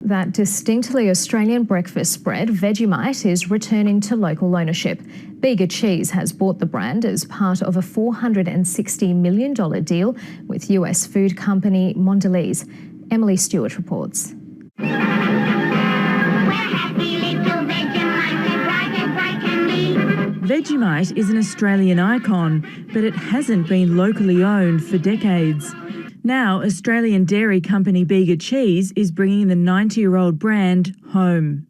That distinctly Australian breakfast spread, Vegemite, is returning to local ownership. Bega Cheese has bought the brand as part of a $460 million deal with US food company Mondelez. Emily Stewart reports. Vegemite is an Australian icon, but it hasn't been locally owned for decades. Now, Australian dairy company Bega Cheese is bringing the 90-year-old brand home.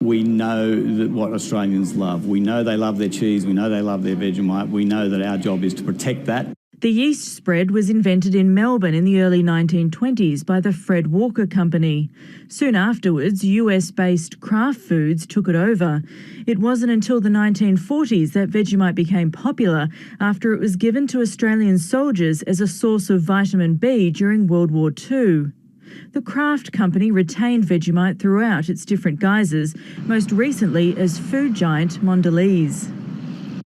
We know that what Australians love. We know they love their cheese. We know they love their Vegemite. We know that our job is to protect that. The yeast spread was invented in Melbourne in the early 1920s by the Fred Walker Company. Soon afterwards, US-based Kraft Foods took it over. It wasn't until the 1940s that Vegemite became popular after it was given to Australian soldiers as a source of vitamin B during World War II. The Kraft company retained Vegemite throughout its different guises, most recently as food giant Mondelez.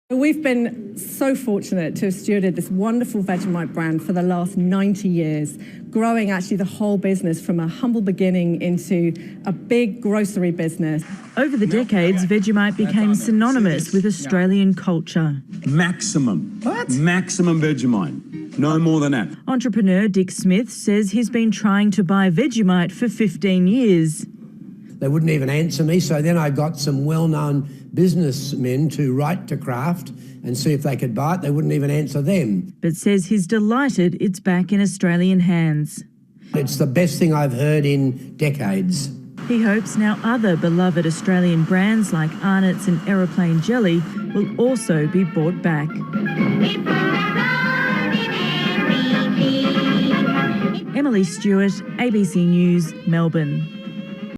We've been so fortunate to have stewarded this wonderful Vegemite brand for the last 90 years, growing actually the whole business from a humble beginning into a big grocery business. Over the decades, Vegemite became synonymous with Australian culture. Maximum Vegemite, no more than that. Entrepreneur Dick Smith says he's been trying to buy Vegemite for 15 years. They wouldn't even answer me, so then I got some well-known businessmen to write to Kraft and see if they could buy it. They wouldn't even answer them. But says he's delighted it's back in Australian hands. It's the best thing I've heard in decades. He hopes now other beloved Australian brands like Arnott's and Aeroplane Jelly will also be bought back. Emily Stewart, ABC News, Melbourne.